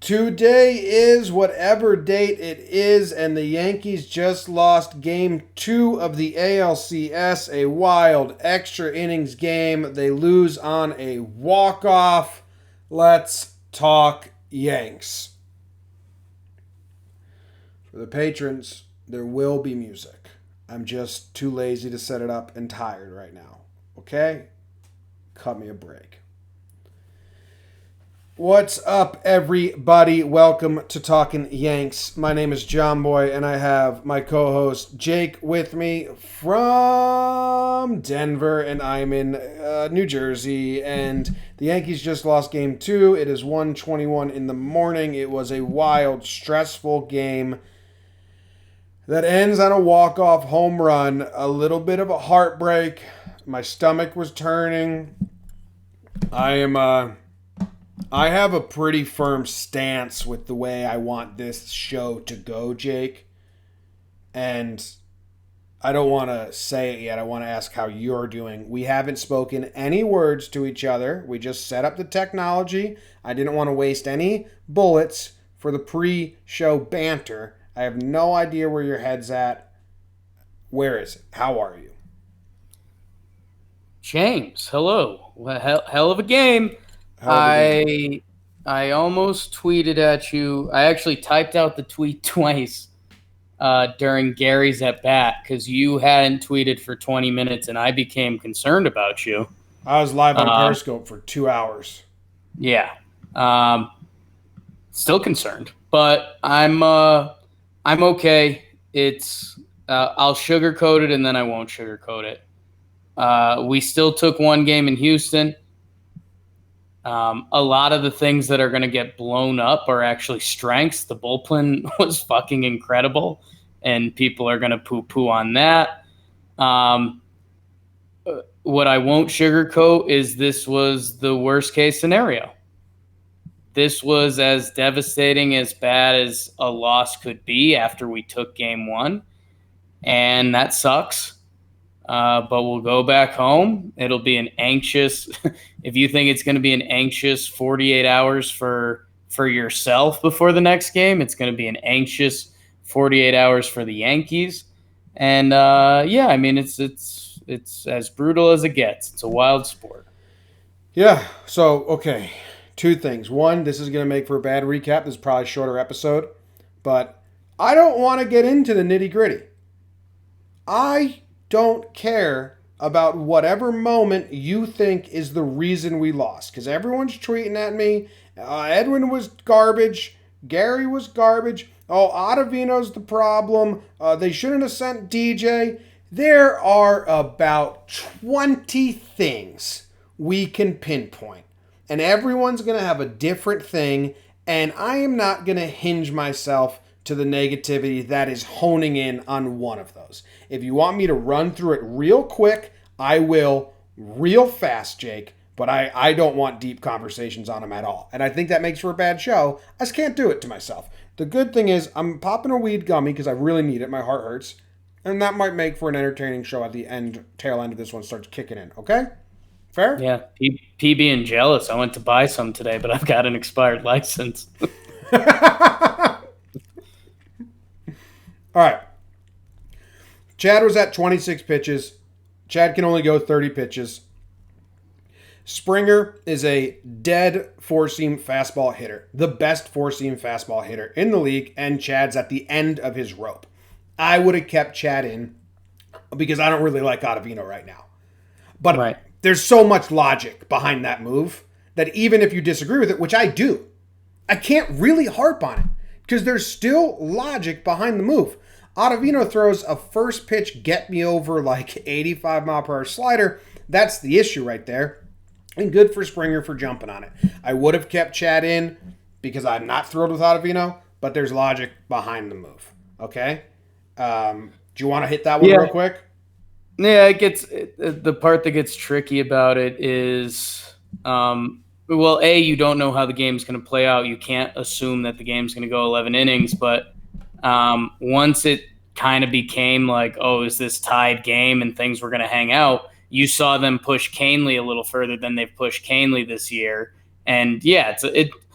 Today is whatever date it is, and the Yankees just lost game 2 of the ALCS, a wild extra innings game. They lose on a walk-off. Let's talk Yanks. For the patrons, there will be music. I'm just too lazy to set it up and tired right now. Okay? Cut me a break. What's up, everybody? Welcome to Talking Yanks. My name is John Boy, and I have my co-host Jake with me from Denver, and I'm in New Jersey. And the Yankees just lost game 2. It is 1:21 in the morning. It was a wild, stressful game that ends on a walk-off home run. A little bit of a heartbreak. My stomach was turning. I have a pretty firm stance with the way I want this show to go, Jake. And I don't want to say it yet. I want to ask how you're doing. We haven't spoken any words to each other. We just set up the technology. I didn't want to waste any bullets for the pre-show banter. I have no idea where your head's at. Where is it? How are you? James, hello. Well, hell of a game. I almost tweeted at you. I actually typed out the tweet twice during Gary's at bat because you hadn't tweeted for 20 minutes, and I became concerned about you. I was live on Periscope for 2 hours. Yeah, still concerned, but I'm okay. It's I'll sugarcoat it and then I won't sugarcoat it. We still took one game in Houston. A lot of the things that are going to get blown up are actually strengths. The bullpen was fucking incredible, and people are going to poo-poo on that. What I won't sugarcoat is this was the worst-case scenario. This was as devastating, as bad as a loss could be after we took game 1, and that sucks. But we'll go back home. It'll be an anxious, if you think it's going to be an anxious 48 hours for yourself before the next game, it's going to be an anxious 48 hours for the Yankees. And yeah, I mean, it's as brutal as it gets. It's a wild sport. Yeah. So, okay. 2 things. One, this is going to make for a bad recap. This is probably a shorter episode, but I don't want to get into the nitty gritty. I don't care about whatever moment you think is the reason we lost. Because everyone's tweeting at me. Edwin was garbage. Gary was garbage. Oh, Ottavino's the problem. They shouldn't have sent DJ. There are about 20 things we can pinpoint. And everyone's going to have a different thing. And I am not going to hinge myself to the negativity that is honing in on one of those. If you want me to run through it real quick, I will real fast, Jake, but I don't want deep conversations on them at all. And I think that makes for a bad show. I just can't do it to myself. The good thing is I'm popping a weed gummy because I really need it. My heart hurts. And that might make for an entertaining show at the tail end of this one starts kicking in. Okay? Fair? Yeah. P being jealous. I went to buy some today, but I've got an expired license. All right. Chad was at 26 pitches. Chad can only go 30 pitches. Springer is a dead four-seam fastball hitter. The best four-seam fastball hitter in the league, and Chad's at the end of his rope. I would have kept Chad in because I don't really like Ottavino right now. But There's so much logic behind that move that even if you disagree with it, which I do, I can't really harp on it because there's still logic behind the move. Ottavino throws a first pitch get me over like 85 mile per hour slider. That's the issue right there. And good for Springer for jumping on it. I would have kept Chad in because I'm not thrilled with Ottavino, but there's logic behind the move. Okay? Do you want to hit that one real quick? Yeah, the part that gets tricky about it is, well, you don't know how the game's going to play out. You can't assume that the game's going to go 11 innings, but once it kind of became like, oh, is this tied game and things were going to hang out, you saw them push Canely a little further than they've pushed Canely this year. And yeah,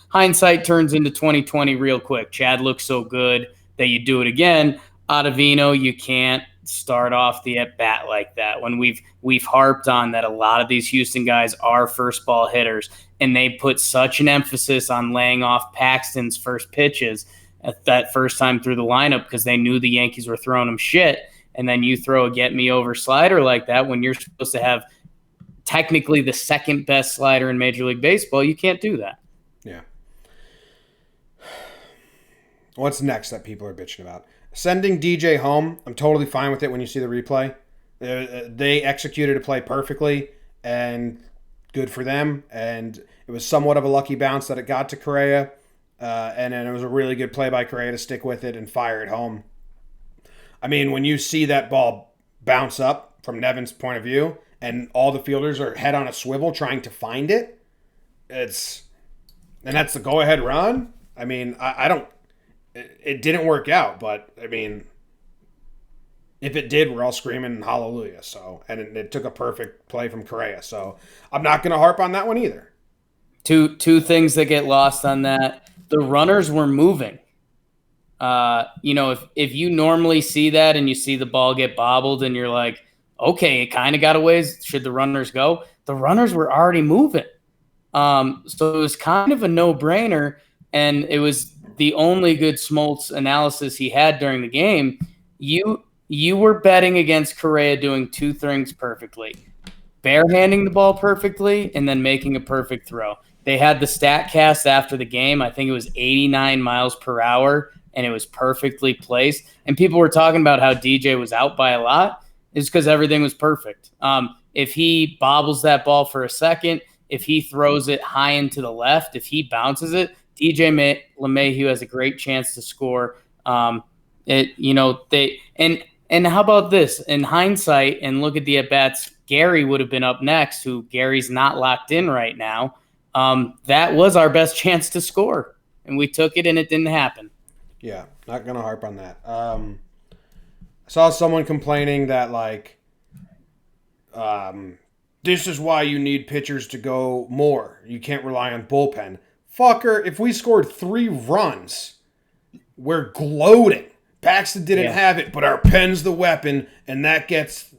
hindsight turns into 2020 real quick. Chad looks so good that you do it again. Ottavino, you can't start off the at bat like that. When we've harped on that, a lot of these Houston guys are first ball hitters, and they put such an emphasis on laying off Paxton's first pitches at that first time through the lineup because they knew the Yankees were throwing them shit. And then you throw a get me over slider like that when you're supposed to have technically the second best slider in Major League Baseball. You can't do that. Yeah. What's next that people are bitching about? Sending DJ home. I'm totally fine with it when you see the replay. They executed a play perfectly, and good for them. And it was somewhat of a lucky bounce that it got to Correa. And then it was a really good play by Correa to stick with it and fire it home. I mean, when you see that ball bounce up from Nevin's point of view and all the fielders are head on a swivel trying to find it, and that's the go-ahead run. I mean, I don't, it didn't work out, but I mean, if it did, we're all screaming hallelujah. So, and it took a perfect play from Correa. So I'm not going to harp on that one either. Two things that get lost on that. The runners were moving. If you normally see that and you see the ball get bobbled and you're like, okay, it kind of got a ways. Should the runners go? The runners were already moving. So it was kind of a no-brainer, and it was the only good Smoltz analysis he had during the game. You were betting against Correa doing two things perfectly. Barehanding the ball perfectly and then making a perfect throw. They had the stat cast after the game. I think it was 89 miles per hour, and it was perfectly placed. And people were talking about how DJ was out by a lot. It's because everything was perfect. If he bobbles that ball for a second, if he throws it high into the left, if he bounces it, DJ LeMahieu has a great chance to score. And how about this? In hindsight, and look at the at-bats, Gary would have been up next, who Gary's not locked in right now. That was our best chance to score, and we took it, and it didn't happen. Yeah, not going to harp on that. I saw someone complaining that, this is why you need pitchers to go more. You can't rely on bullpen. Fucker, if we scored 3 runs, we're gloating. Paxton didn't have it, but our pen's the weapon, and that gets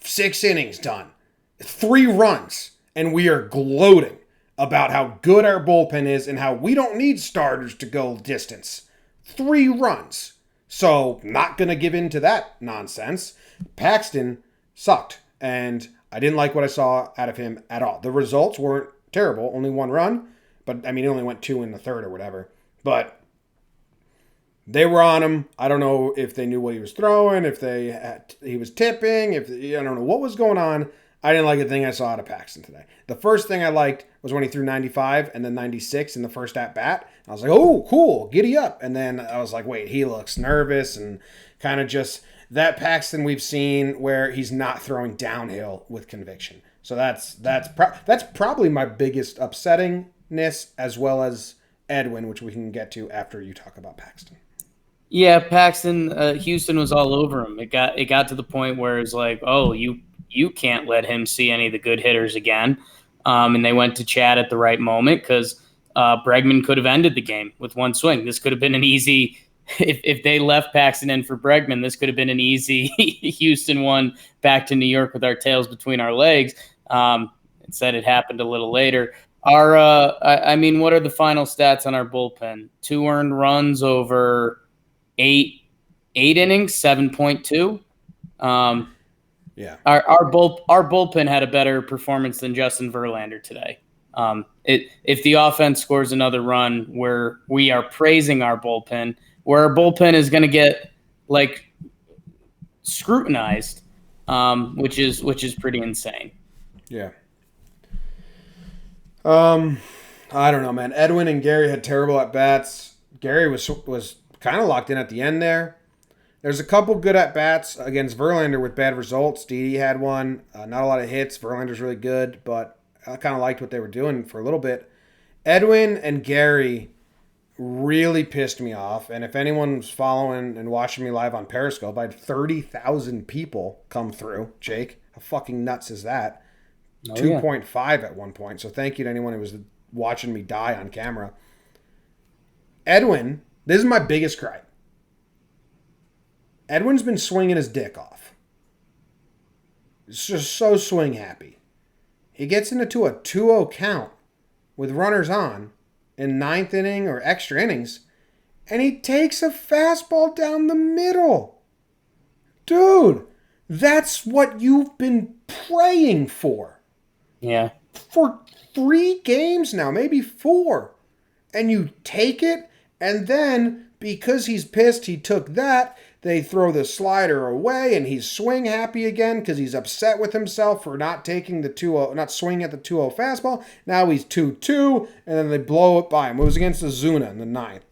6 innings done. 3 runs, and we are gloating about how good our bullpen is and how we don't need starters to go distance. 3 runs. So, not going to give in to that nonsense. Paxton sucked, and I didn't like what I saw out of him at all. The results weren't terrible, only 1 run, but I mean, he only went 2 in the third or whatever. But they were on him. I don't know if they knew what he was throwing, if he was tipping, I don't know what was going on. I didn't like a thing I saw out of Paxton today. The first thing I liked was when he threw 95 and then 96 in the first at-bat. I was like, oh, cool, giddy up. And then I was like, wait, he looks nervous and kind of just that Paxton we've seen where he's not throwing downhill with conviction. So that's probably my biggest upsettingness, as well as Edwin, which we can get to after you talk about Paxton. Yeah, Paxton, Houston was all over him. It got to the point where it's like, oh, you can't let him see any of the good hitters again. And they went to Chad at the right moment because Bregman could have ended the game with 1 swing. This could have been an easy – if they left Paxton in for Bregman, this could have been an easy Houston 1 back to New York with our tails between our legs. Instead, it happened a little later. What are the final stats on our bullpen? 2 earned runs over 8 innings, 7.2. Yeah. Our bullpen had a better performance than Justin Verlander today. If the offense scores another run, where we are praising our bullpen, where our bullpen is going to get scrutinized, which is pretty insane. Yeah. I don't know, man. Edwin and Gary had terrible at bats. Gary was kind of locked in at the end there. There's a couple good at-bats against Verlander with bad results. Didi had one. Not a lot of hits. Verlander's really good, but I kind of liked what they were doing for a little bit. Edwin and Gary really pissed me off, and if anyone's following and watching me live on Periscope, I had 30,000 people come through. Jake, how fucking nuts is that? 2.5 at one point, so thank you to anyone who was watching me die on camera. Edwin, this is my biggest gripe. Edwin's been swinging his dick off. It's just so swing happy. He gets into a 2-0 count with runners on in ninth inning or extra innings, and he takes a fastball down the middle. Dude, that's what you've been praying for. Yeah. For 3 games now, maybe 4. And you take it, and then because he's pissed he took that, they throw the slider away, and he's swing happy again because he's upset with himself for not taking the 2-0, not swinging at the 2-0 fastball. Now he's 2-2, and then they blow it by him. It was against Ozuna in the 9th.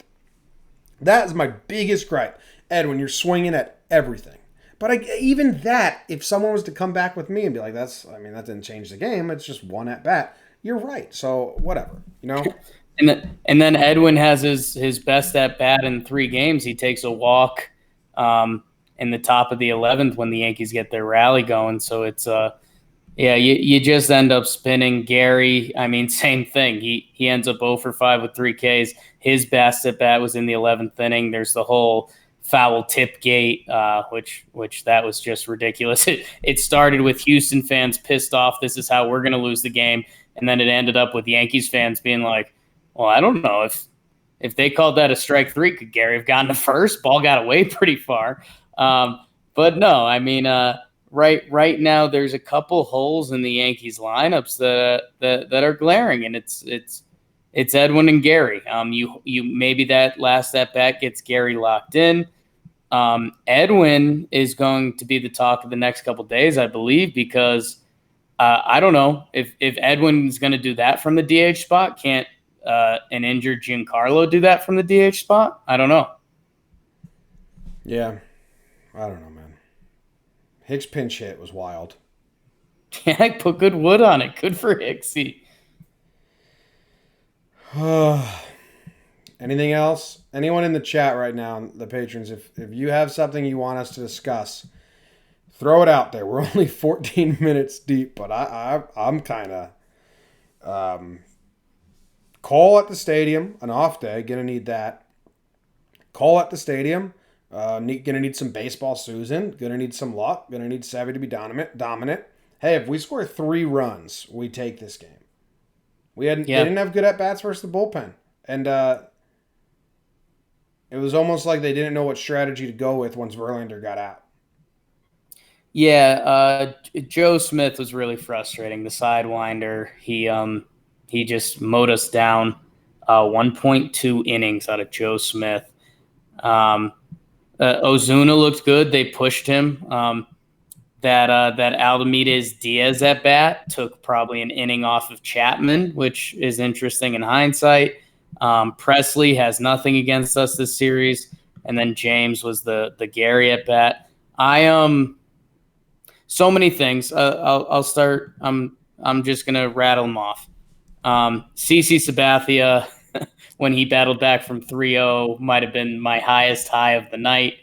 That is my biggest gripe. Edwin, you're swinging at everything. But even that, if someone was to come back with me and be like, that didn't change the game. It's just one at bat. You're right. So whatever, And then Edwin has his best at bat in 3 games. He takes a walk in the top of the 11th when the Yankees get their rally going. So it's you just end up spinning. Gary, same thing. He ends up 0 for 5 with 3 Ks. His best at bat was in the 11th inning. There's the whole foul tip gate, which that was just ridiculous. It started with Houston fans pissed off. This is how we're going to lose the game. And then it ended up with Yankees fans being like, well, I don't know if they called that a strike 3, could Gary have gotten to first? Ball got away pretty far. But no, right now there's a couple holes in the Yankees lineups that are glaring, and it's Edwin and Gary. You maybe that last at bat gets Gary locked in. Edwin is going to be the talk of the next couple of days, I believe, because I don't know if Edwin's going to do that from the DH spot. Can't an injured Giancarlo do that from the DH spot? I don't know. Yeah, I don't know, man. Hicks pinch hit was wild. Yeah, I put good wood on it. Good for Hicksy. Anything else? Anyone in the chat right now, the patrons, if you have something you want us to discuss, throw it out there. We're only 14 minutes deep, but I'm kind of call at the stadium, an off day, gonna need that. Call at the stadium, gonna need some baseball Susan, gonna need some luck, gonna need Savvy to be dominant. Hey, if we score 3 runs, we take this game. They didn't have good at bats versus the bullpen, and it was almost like they didn't know what strategy to go with once Verlander got out. Yeah, Joe Smith was really frustrating. The sidewinder, he just mowed us down. 1.2 innings out of Joe Smith. Ozuna looked good. They pushed him. That Aldamides Diaz at bat took probably an inning off of Chapman, which is interesting in hindsight. Presley has nothing against us this series, and then James was the Gary at bat. So many things. I'll start. I'm just gonna rattle them off. CC Sabathia, when he battled back from 3-0, might have been my highest high of the night.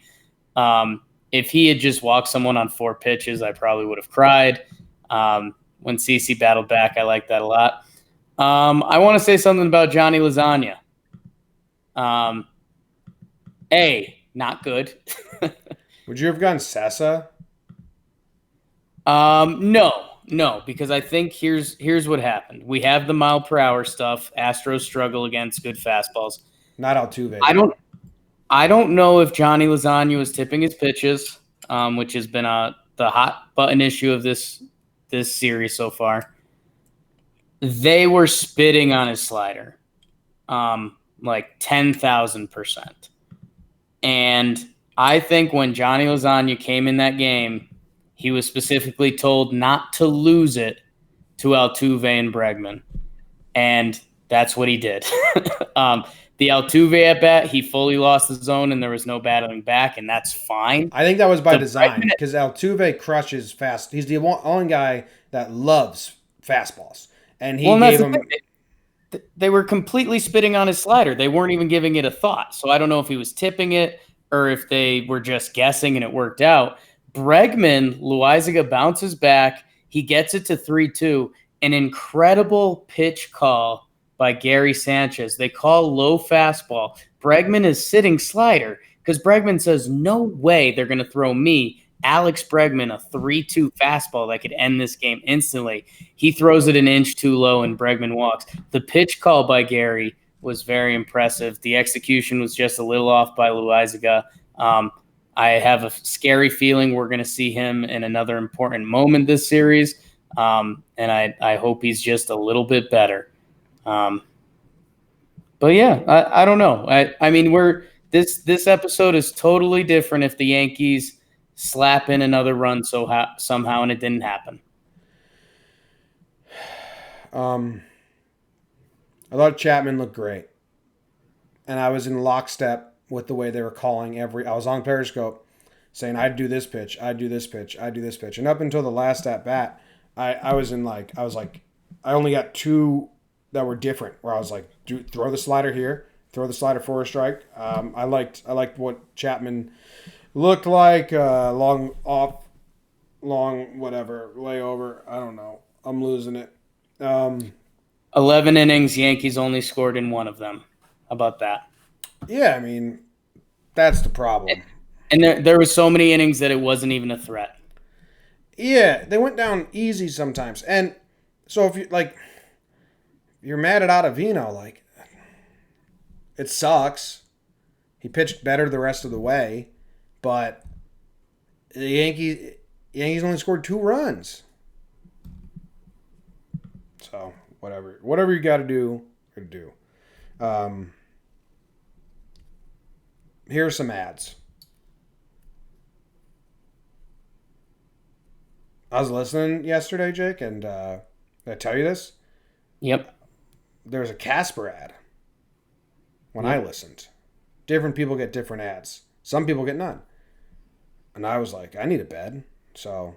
If he had just walked someone on 4 pitches, I probably would have cried. When CC battled back, I like that a lot. I want to say something about Johnny Lasagna. Not good. Would you have gone Sessa? No, because I think here's what happened. We have the mile per hour stuff. Astros struggle against good fastballs. Not Altuve. I don't know if Johnny Lasagna was tipping his pitches, which has been the hot button issue of this series so far. They were spitting on his slider, like 10,000%. And I think when Johnny Lasagna came in that game, he was specifically told not to lose it to Altuve and Bregman. And that's what he did. The Altuve at bat, he fully lost the zone and there was no battling back, and that's fine. I think that was by design because Altuve crushes fast. He's the only guy that loves fastballs. And he gave him. They were completely spitting on his slider. They weren't even giving it a thought. So I don't know if he was tipping it or if they were just guessing and it worked out. Bregman, Loaizaga bounces back. He gets it to 3-2. An incredible pitch call by Gary Sanchez. They call low fastball. Bregman is sitting slider because Bregman says, no way they're going to throw me, Alex Bregman, a 3-2 fastball that could end this game instantly. He throws it an inch too low and Bregman walks. The pitch call by Gary was very impressive. The execution was just a little off by Loaizaga. I have a scary feeling we're going to see him in another important moment this series, and I hope he's just a little bit better. But yeah, I don't know. I mean, this episode is totally different if the Yankees slap in another run somehow and it didn't happen. I thought Chapman looked great, and I was in lockstep with the way they were calling every. I was on Periscope saying I'd do this pitch, I'd do this pitch, I'd do this pitch, and up until the last at bat, I was like, I only got two that were different. Where I was like, throw the slider here, throw the slider for a strike. I liked what Chapman looked like. Long whatever layover. I don't know. I'm losing it. 11 innings, Yankees only scored in one of them. How about that? Yeah, I mean, that's the problem. And there was so many innings that it wasn't even a threat. Yeah, they went down easy sometimes. And so if you're mad at Ottavino, like, it sucks. He pitched better the rest of the way, but the Yankees only scored 2 runs. So whatever you got to do, do. Here are some ads. I was listening yesterday, Jake, and did I tell you this? Yep. There's a Casper ad when I listened. Different people get different ads. Some people get none. And I was like, I need a bed. So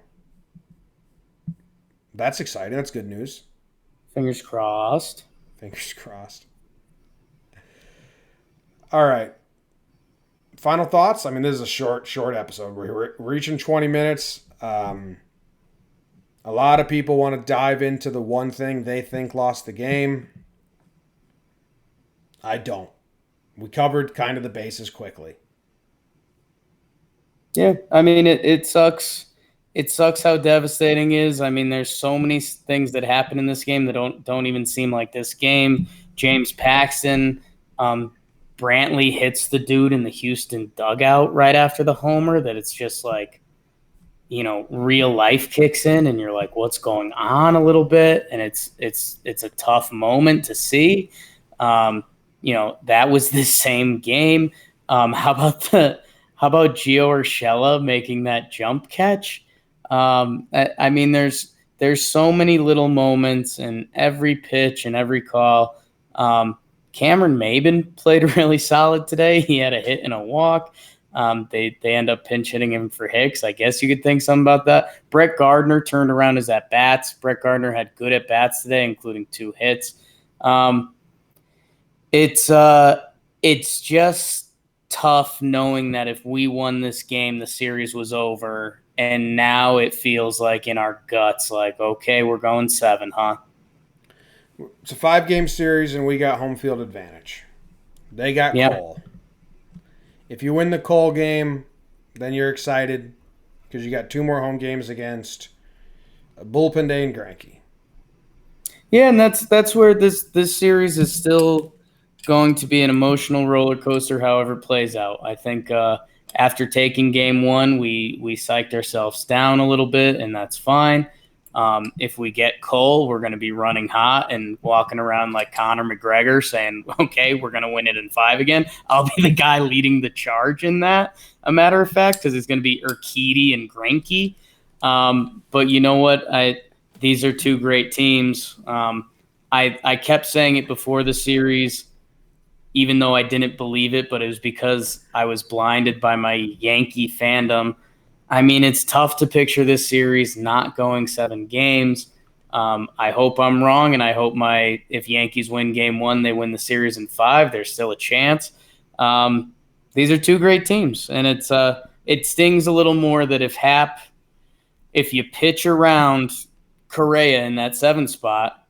that's exciting. That's good news. Fingers crossed. Fingers crossed. All right. Final thoughts? I mean, this is a short episode. We're reaching 20 minutes. A lot of people want to dive into the one thing they think lost the game. I don't. We covered kind of the bases quickly. Yeah, I mean, it sucks. It sucks how devastating it is. I mean, there's so many things that happen in this game that don't even seem like this game. James Paxton, Brantley hits the dude in the Houston dugout right after the homer. That it's just like, real life kicks in, and you're like, what's going on a little bit, and it's a tough moment to see. That was the same game. How about Gio Urshela making that jump catch? I mean, there's so many little moments in every pitch and every call. Cameron Maben played really solid today. He had a hit and a walk. They end up pinch hitting him for Hicks. I guess you could think something about that. Brett Gardner turned around his at-bats. Brett Gardner had good at-bats today, including 2 hits. It's just tough knowing that if we won this game, the series was over. And now it feels like in our guts, like, okay, we're going 7, huh? It's a 5-game series, and we got home field advantage. They got Cole. If you win the Cole game, then you're excited because you got 2 more home games against Bullpen Day and Greinke. Yeah, and that's where this series is still going to be an emotional roller coaster, however it plays out. I think after taking game 1, we psyched ourselves down a little bit, and that's fine. If we get Cole, we're going to be running hot and walking around like Conor McGregor saying, okay, we're going to win it in 5 again. I'll be the guy leading the charge in that, a matter of fact, because it's going to be Urquidy and Greinke. But you know what? These are 2 great teams. I kept saying it before the series, even though I didn't believe it, but it was because I was blinded by my Yankee fandom. I mean, it's tough to picture this series not going 7 games. I hope I'm wrong, and I hope if Yankees win game 1, they win the series in 5. There's still a chance. These are 2 great teams, and it stings a little more that if you pitch around Correa in that 7 spot,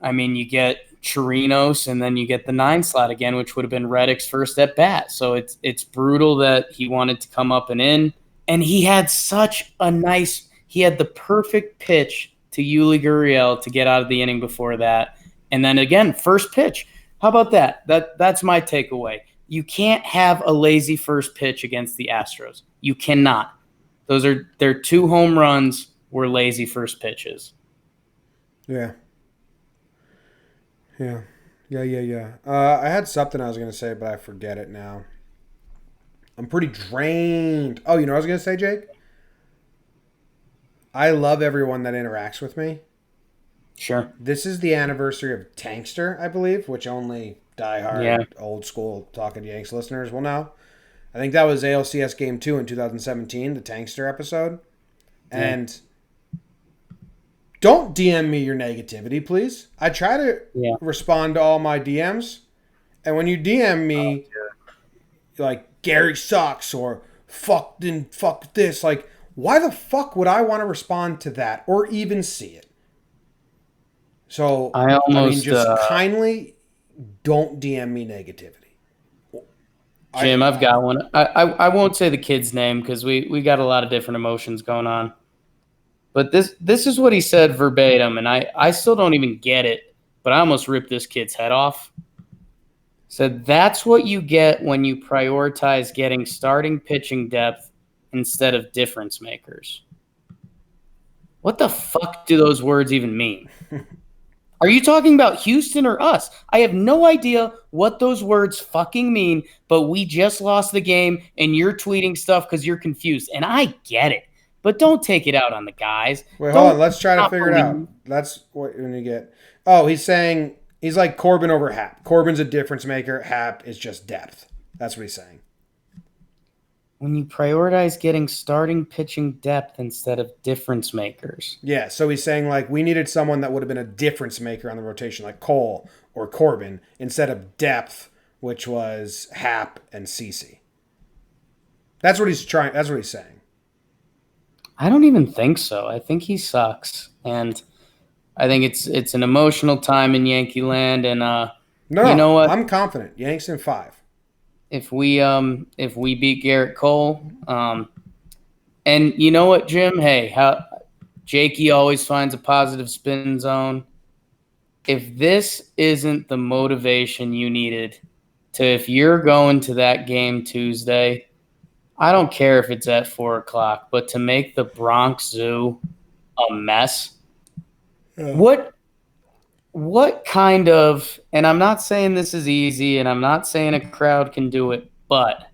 I mean, you get Chirinos, and then you get the 9 slot again, which would have been Reddick's first at bat. So it's brutal that he wanted to come up and in. And he had he had the perfect pitch to Yuli Gurriel to get out of the inning before that. And then again, first pitch. How about that? That's my takeaway. You can't have a lazy first pitch against the Astros. You cannot. Their 2 home runs were lazy first pitches. Yeah. Yeah. I had something I was going to say, but I forget it now. I'm pretty drained. Oh, you know what I was going to say, Jake? I love everyone that interacts with me. Sure. This is the anniversary of Tankster, I believe, which only diehard, old school Talking Yanks listeners will know. I think that was ALCS Game 2 in 2017, the Tankster episode. Yeah. And don't DM me your negativity, please. I try to respond to all my DMs. And when you DM me, like, Gary sucks or fuck this, like, why the fuck would I want to respond to that or even see it? So, kindly don't DM me negativity. Jim, I've got one. I won't say the kid's name because we got a lot of different emotions going on. But this is what he said verbatim, and I still don't even get it, but I almost ripped this kid's head off. Said, that's what you get when you prioritize getting starting pitching depth instead of difference makers. What the fuck do those words even mean? Are you talking about Houston or us? I have no idea what those words fucking mean, but we just lost the game, and you're tweeting stuff because you're confused, and I get it. But don't take it out on the guys. Wait, hold on. Let's try to figure it out. That's what when you get. Oh, he's saying he's like Corbin over Hap. Corbin's a difference maker. Hap is just depth. That's what he's saying. When you prioritize getting starting pitching depth instead of difference makers. Yeah, so he's saying like we needed someone that would have been a difference maker on the rotation, like Cole or Corbin, instead of depth, which was Hap and CeCe. That's what he's trying. That's what he's saying. I don't even think so. I think he sucks, and I think it's an emotional time in Yankee land. And you know what? I'm confident. Yanks in 5. If we beat Garrett Cole, and you know what, Jim? Hey, Jakey always finds a positive spin zone. If this isn't the motivation you needed if you're going to that game Tuesday. I don't care if it's at 4:00, but to make the Bronx Zoo a mess, what kind of, and I'm not saying this is easy, and I'm not saying a crowd can do it, but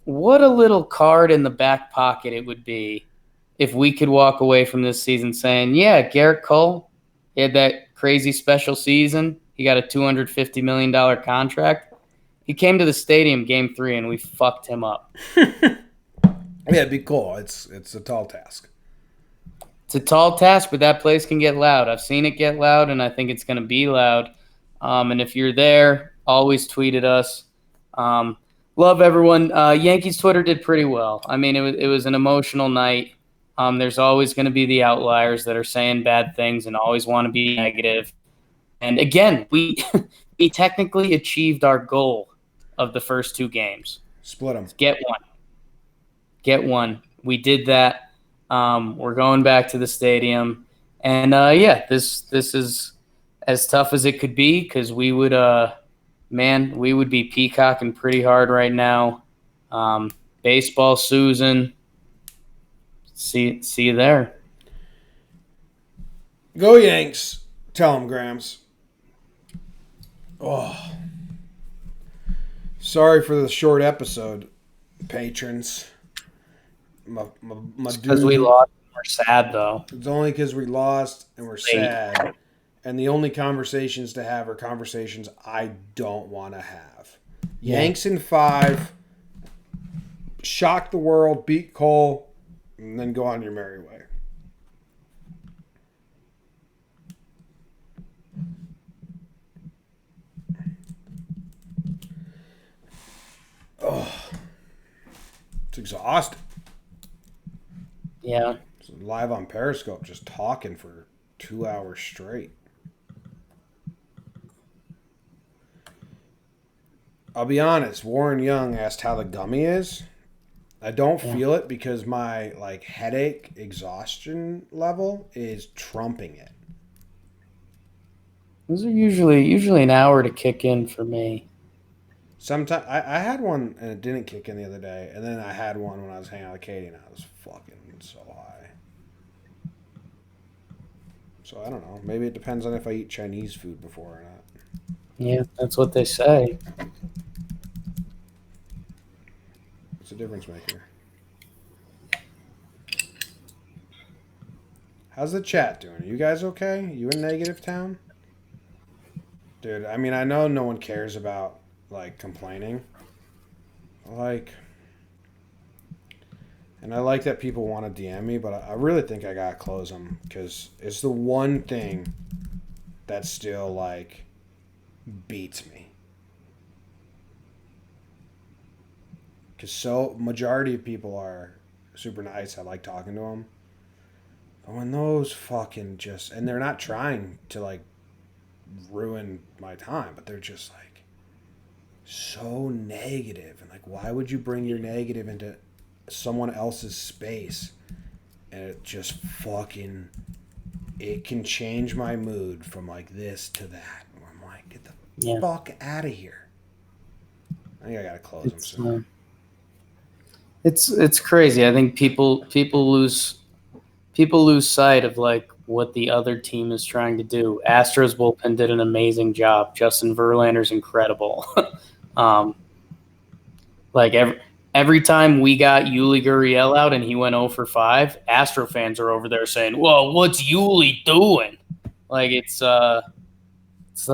what a little card in the back pocket it would be if we could walk away from this season saying, yeah, Garrett Cole, he had that crazy special season. He got a $250 million contract. He came to the stadium game 3 and we fucked him up. Yeah, it'd be cool. It's a tall task. It's a tall task, but that place can get loud. I've seen it get loud, and I think it's going to be loud. And if you're there, always tweet at us. Love everyone. Yankees Twitter did pretty well. I mean, it was an emotional night. There's always going to be the outliers that are saying bad things and always want to be negative. And again, we technically achieved our goal of the first 2 games. Split them. Get one. We did that. We're going back to the stadium. And, this is as tough as it could be because we would be peacocking pretty hard right now. Baseball Susan. See you there. Go Yanks. Tell them, Grams. Oh. Sorry for the short episode, patrons. Because we lost. We're sad, though. It's only because we lost and we're sad. And the only conversations to have are conversations I don't want to have. Yeah. Yanks in 5. Shock the world, beat Cole, and then go on your merry way. Oh, it's exhausting. Yeah. So live on Periscope, just talking for 2 hours straight. I'll be honest. Warren Young asked how the gummy is. I don't Yeah. feel it because my like headache exhaustion level is trumping it. Those are usually an hour to kick in for me. Sometimes I had one and it didn't kick in the other day, and then I had one when I was hanging out with Katie and I was fucking so high. So I don't know. Maybe it depends on if I eat Chinese food before or not. Yeah, that's what they say. It's a difference maker. How's the chat doing? Are you guys okay? You in negative town? Dude, I mean, I know no one cares about like complaining. Like, and I like that people want to DM me, but I really think I gotta close them because it's the one thing that still like beats me. Because so majority of people are super nice. I like talking to them. But when those fucking just and they're not trying to like ruin my time, but they're just like so negative and like why would you bring your negative into someone else's space? And it just fucking it can change my mood from like this to that. Where I'm like, get the Yeah, fuck out of here. I think I gotta close them it's soon. it's crazy. I think people lose sight of like what the other team is trying to do. Astros bullpen did an amazing job. Justin Verlander's incredible. um, like every time we got Yuli Gurriel out and he went 0 for 5, Astro fans are over there saying, "Well, what's Yuli doing?" Like it's the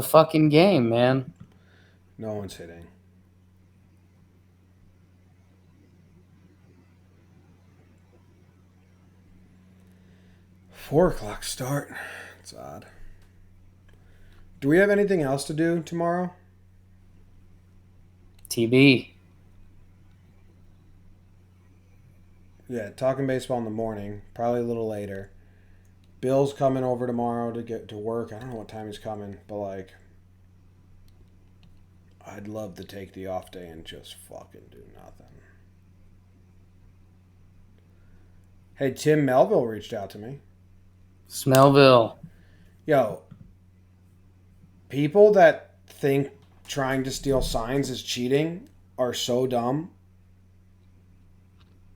fucking game, man. No one's hitting. $4 start. It's odd. Do we have anything else to do tomorrow? TB. Yeah, talking baseball in the morning, probably a little later. Bill's coming over tomorrow to get to work. I don't know what time he's coming, but like, I'd love to take the off day and just fucking do nothing. Hey, Tim Melville reached out to me. Smellville. Yo, people that think trying to steal signs is cheating are so dumb.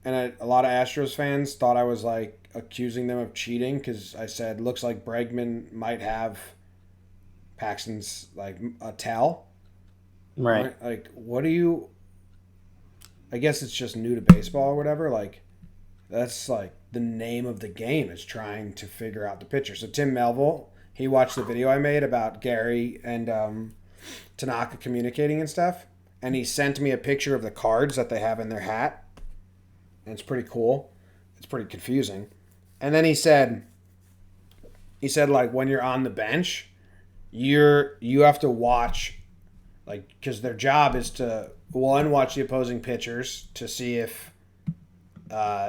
And a lot of Astros fans thought I was like accusing them of cheating because I said looks like Bregman might have Paxton's like a tell. Right. Right? Like, what do you? I guess it's just new to baseball or whatever. Like, that's like the name of the game is trying to figure out the pitcher. So Tim Melville, he watched the video I made about Gary and Tanaka communicating and stuff, and he sent me a picture of the cards that they have in their hat, and it's pretty cool. It's pretty confusing. And then he said like when you're on the bench, you have to watch like because their job is to one watch the opposing pitchers to see if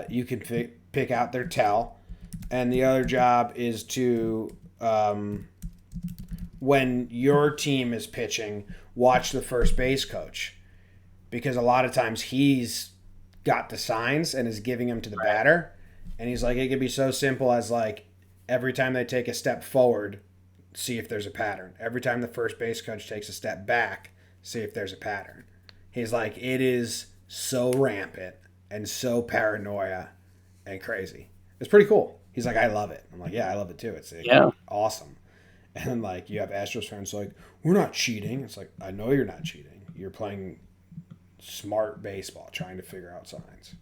you can pick out their tell, and the other job is to when your team is pitching, watch the first base coach because a lot of times he's got the signs and is giving them to the batter, and he's like it could be so simple as like every time they take a step forward, see if there's a pattern. Every time the first base coach takes a step back, see if there's a pattern. He's like, it is so rampant and so paranoia and crazy. It's pretty cool. He's like, I love it. I'm like, yeah, I love it too. It's like, Yeah. awesome. And like, you have Astros fans like, we're not cheating. It's like, I know you're not cheating. You're playing smart baseball, trying to figure out signs.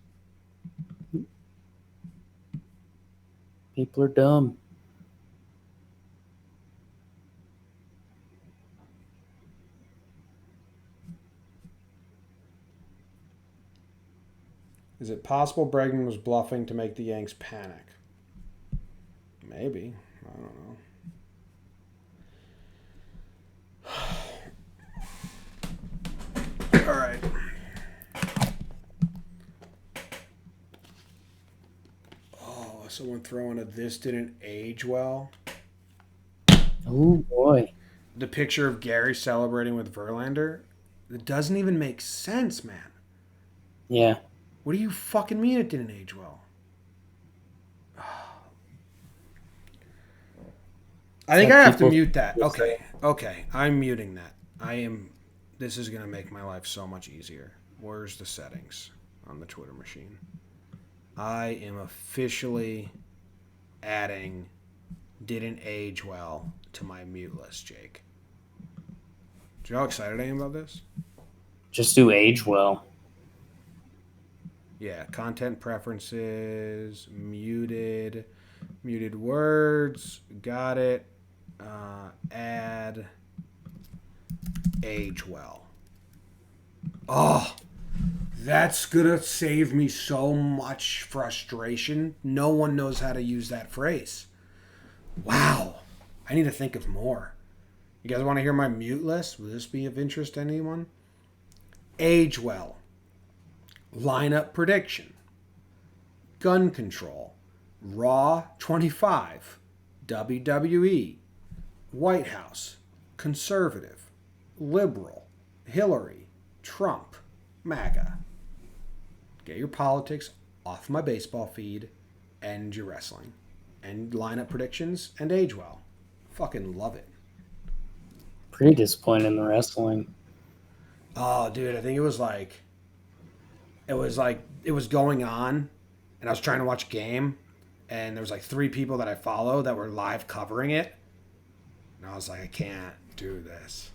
People are dumb. Is it possible Bregman was bluffing to make the Yanks panic? Maybe. I don't know. All right. Oh, someone throwing a this didn't age well. Oh boy. The picture of Gary celebrating with Verlander It doesn't even make sense, man. Yeah. What do you fucking mean it didn't age well? I think I have to mute that. Okay. I'm muting that. This is going to make my life so much easier. Where's the settings on the Twitter machine? I am officially adding didn't age well to my mute list, Jake. Do you know how excited I am about this? Just do age well. Yeah, content preferences, muted words, got it. Add age well. Oh, that's gonna save me so much frustration. No one knows how to use that phrase. Wow, I need to think of more. You guys want to hear my mute list? Will this be of interest to anyone? Age well. Lineup prediction. Gun control. Raw 25. WWE. White House. Conservative. Liberal. Hillary. Trump. MAGA. Get your politics off my baseball feed and your wrestling. And lineup predictions and age well. Fucking love it. Pretty disappointed in the wrestling. Oh, dude, I think it was going on, and I was trying to watch a game, and there was like 3 people that I follow that were live covering it, and I was like, I can't do this.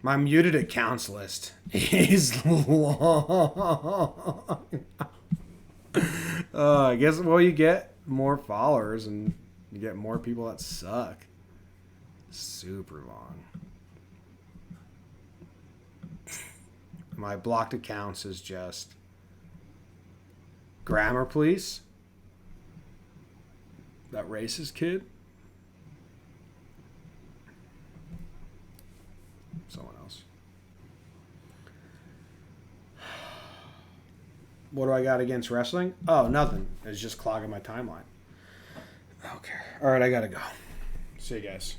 My muted accounts list is long. I guess, well, you get more followers, and you get more people that suck. Super long. My blocked accounts is just Grammar Police, that racist kid, someone else. What do I got against wrestling? Oh, nothing. It's just clogging my timeline. Okay. All right, I gotta go. See you guys.